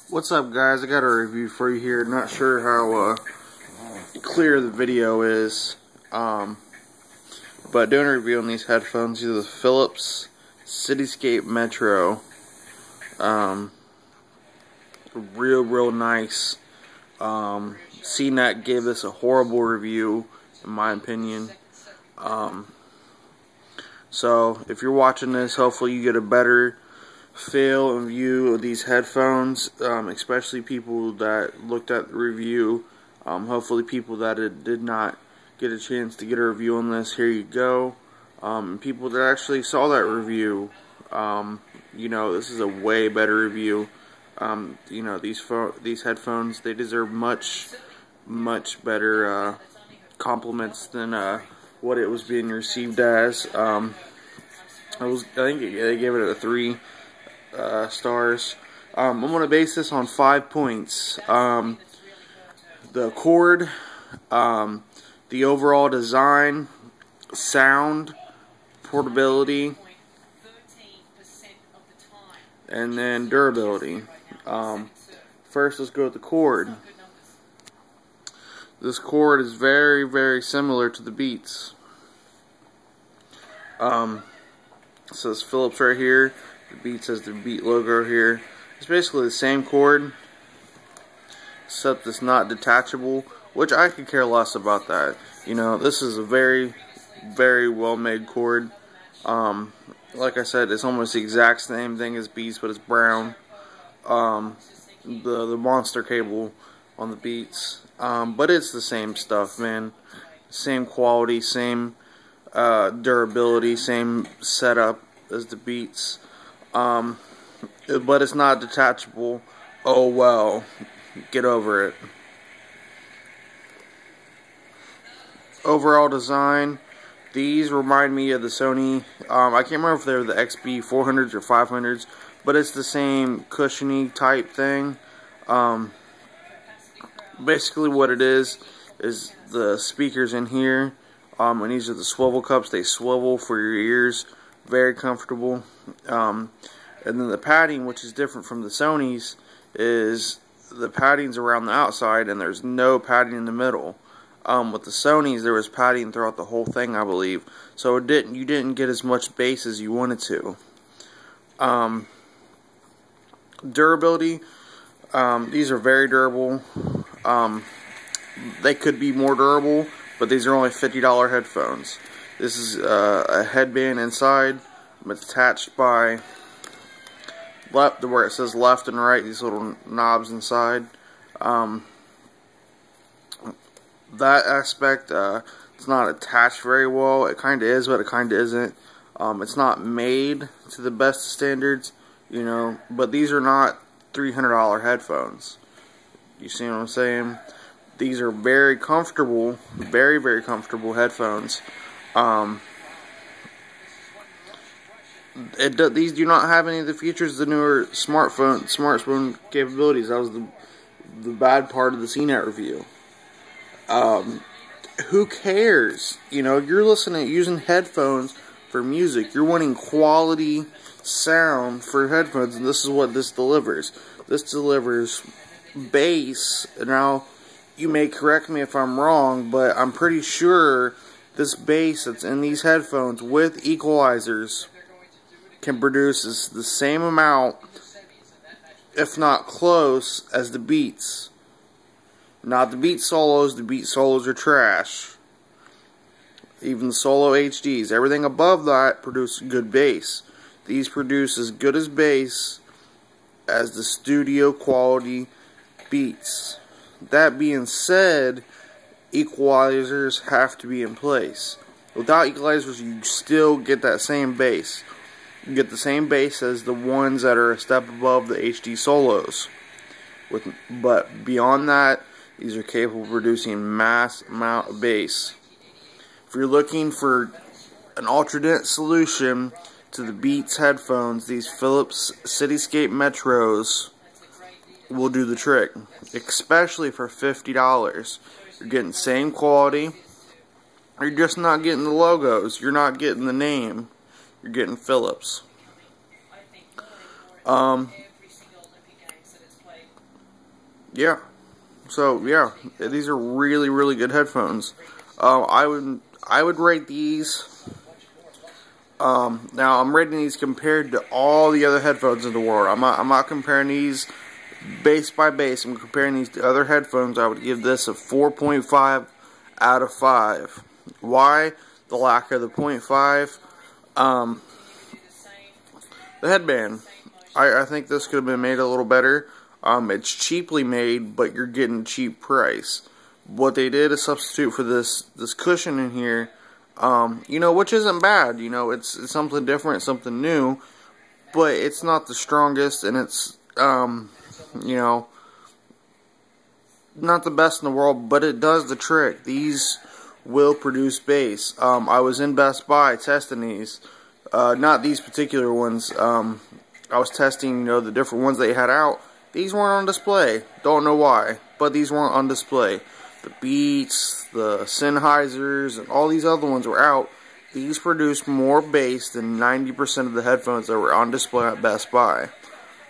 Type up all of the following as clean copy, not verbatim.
What's up, guys? I got a review for you here. Not sure how clear the video is, but doing a review on these headphones. These are the Philips Cityscape Metro. Real nice. CNET gave this a horrible review, in my opinion. So if you're watching this, hopefully you get a better feel and view of these headphones, especially people that looked at the review. Hopefully people that did not get a chance to get a review on this, here you go. People that actually saw that review, you know, this is a way better review. You know, these headphones, they deserve much better compliments than what it was being received as. I think they gave it a 3 stars. I'm going to base this on 5 points. The cord, the overall design, sound, portability, and then durability. First, let's go with the cord. This cord is very similar to the Beats. It says Philips right here. The Beats has the Beat logo here. It's basically the same cord, except it's not detachable, which I could care less about that. You know, this is a very well made cord. Like I said, it's almost the exact same thing as Beats, but it's brown. The monster cable on the Beats, but it's the same stuff, man. Same quality, same durability, same setup as the Beats. But it's not detachable. Oh well, get over it. Overall design, these remind me of the Sony, I can't remember if they're the XB400s or 500s, but it's the same cushiony type thing. Basically what it is the speakers in here, and these are the swivel cups. They swivel for your ears, very comfortable. And then the padding, which is different from the Sony's, is the padding's around the outside and there's no padding in the middle. With the Sony's, there was padding throughout the whole thing, I believe. So you didn't get as much bass as you wanted to. Durability, these are very durable. They could be more durable, but these are only $50 headphones. This is a headband inside. It's attached by left, where it says left and right, these little knobs inside. That aspect, it's not attached very well. It kind of is, but it kind of isn't. It's not made to the best standards, you know, but these are not $300 headphones. You see what I'm saying? These are very comfortable, very comfortable headphones. These do not have any of the features of the newer smartphone capabilities. That was the bad part of the CNET review. Who cares? You know, you're using headphones for music. You're wanting quality sound for headphones, and this is what this delivers. This delivers bass. Now, you may correct me if I'm wrong, but I'm pretty sure this bass that's in these headphones with equalizers can produce the same amount, if not close, as the Beats. Not the Beat solos. The Beat solos are trash. Even the Solo HDs, everything above that produces good bass. These produce as good as bass as the studio quality Beats. That being said, equalizers have to be in place. Without equalizers, you still get that same bass. You get the same bass as the ones that are a step above the HD solos. But beyond that, these are capable of producing mass amount of bass. If you're looking for an alternate solution to the Beats headphones, these Philips Cityscape Metros will do the trick. Especially for $50. You're getting same quality. You're just not getting the logos. You're not getting the name. You're getting Philips. yeah. So yeah, these are really, really good headphones. I would rate these. Now I'm rating these compared to all the other headphones in the world. I'm not comparing these base by base. I'm comparing these to other headphones. I would give this a 4.5 out of 5. Why? The lack of the 0.5. The headband. I think this could have been made a little better. It's cheaply made, but you're getting a cheap price. What they did is substitute for this cushion in here, you know, which isn't bad. You know, it's something different, something new, but it's not the strongest, and it's, you know, not the best in the world, but it does the trick. These will produce bass. I was in Best Buy testing these, not these particular ones. I was testing, you know, the different ones they had out. These weren't on display. Don't know why, but these weren't on display. The Beats, the Sennheisers, and all these other ones were out. These produced more bass than 90% of the headphones that were on display at Best Buy.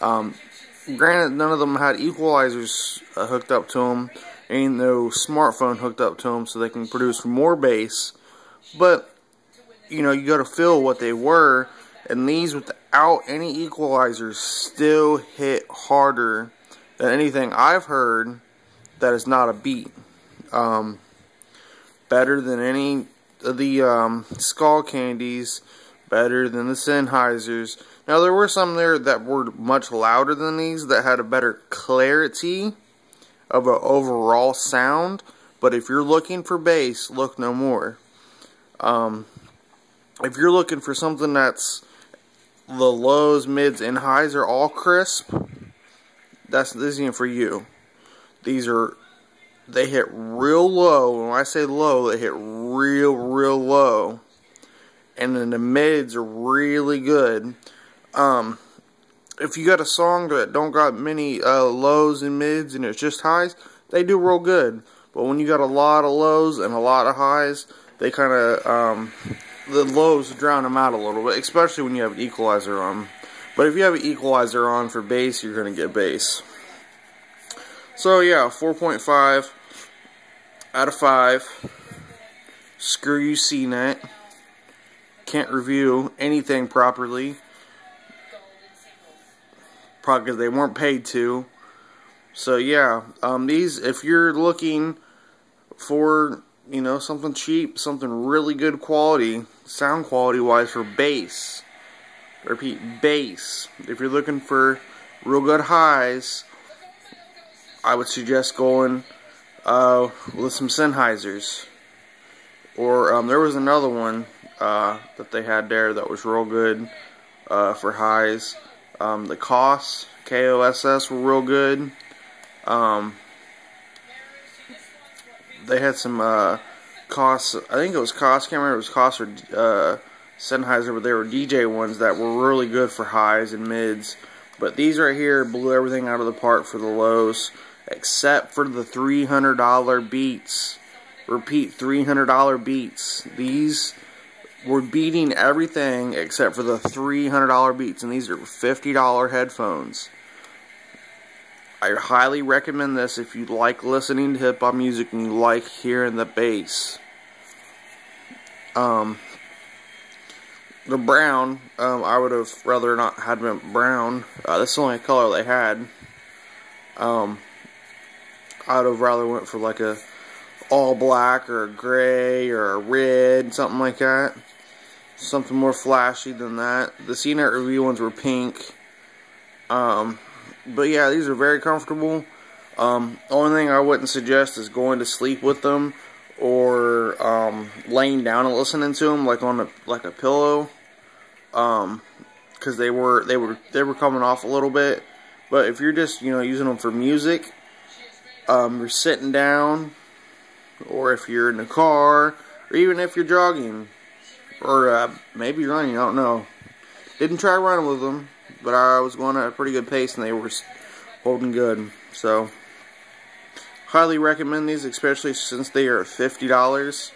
Granted, none of them had equalizers hooked up to them. Ain't no smartphone hooked up to them, so they can produce more bass. But, you know, you gotta feel what they were. And these, without any equalizers, still hit harder than anything I've heard that is not a Beat. Better than any of the Skull Candies, better than the Sennheisers. Now, there were some there that were much louder than these, that had a better clarity of an overall sound. But if you're looking for bass, look no more. If you're looking for something that's the lows, mids, and highs are all crisp, this isn't for you. They hit real low. When I say low, they hit real low. And then the mids are really good. If you got a song that don't got many lows and mids and it's just highs, they do real good. But when you got a lot of lows and a lot of highs, they kind of, the lows drown them out a little bit, especially when you have an equalizer on. But if you have an equalizer on for bass, you're going to get bass. So yeah, 4.5 out of 5. Screw you, CNET. Can't review anything properly. Probably because they weren't paid to. So yeah, these, if you're looking for, you know, something cheap, something really good quality, sound quality wise, for bass. Repeat, bass. If you're looking for real good highs, I would suggest going with some Sennheisers. Or there was another one that they had there that was real good for highs. The KOSS, KOSS, were real good. They had some KOSS, I think it was KOSS, can't remember if it was KOSS or Sennheiser, but they were DJ ones that were really good for highs and mids. But these right here blew everything out of the park for the lows, except for the $300 Beats. Repeat, $300 Beats. These were beating everything except for the $300 Beats, and these are $50 headphones. I highly recommend this if you like listening to hip-hop music and you like hearing the bass. The brown, I would have rather not had them brown. This is the only color they had. I would have rather went for like a all black or a gray or a red, something like that. Something more flashy than that. The CNET review ones were pink. But yeah, these are very comfortable. Only thing I wouldn't suggest is going to sleep with them or laying down and listening to them like on a pillow, because they were coming off a little bit. But if you're just, you know, using them for music, you're sitting down, or if you're in the car, or even if you're jogging, or maybe running, I don't know. Didn't try running with them, but I was going at a pretty good pace and they were holding good. So, highly recommend these, especially since they are $50.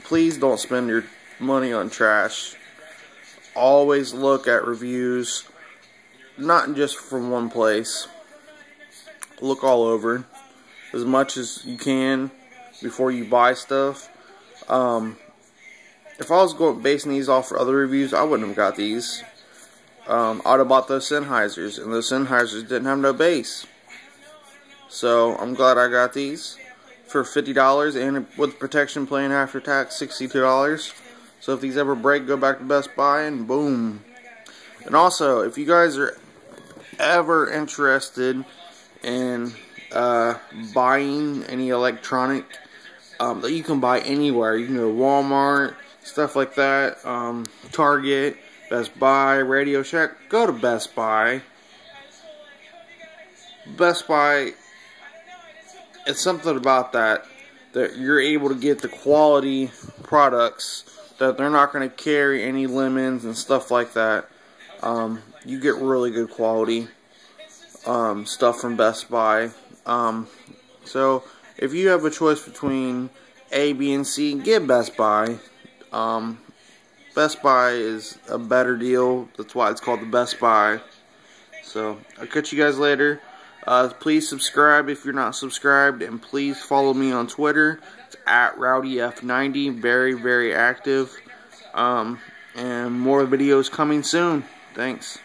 Please don't spend your money on trash. Always look at reviews, not just from one place. look all over as much as you can before you buy stuff. If I was basing these off for other reviews, I wouldn't have got these. I'd have bought those Sennheisers, and those Sennheisers didn't have no bass. So I'm glad I got these for $50, and with protection plan after tax, $62. So if these ever break, go back to Best Buy and boom. And also, if you guys are ever interested in buying any electronic that you can buy anywhere, you can go to Walmart, stuff like that, Target, Best Buy, Radio Shack, go to Best Buy. Best Buy, it's something about that you're able to get the quality products, that they're not going to carry any lemons and stuff like that. You get really good quality stuff from Best Buy. So if you have a choice between A, B, and C, get Best Buy. Best Buy is a better deal. That's why it's called the Best Buy. So I'll catch you guys later. Please subscribe if you're not subscribed, and please follow me on Twitter. It's @RowdyF90. Very, very active. And more videos coming soon. Thanks.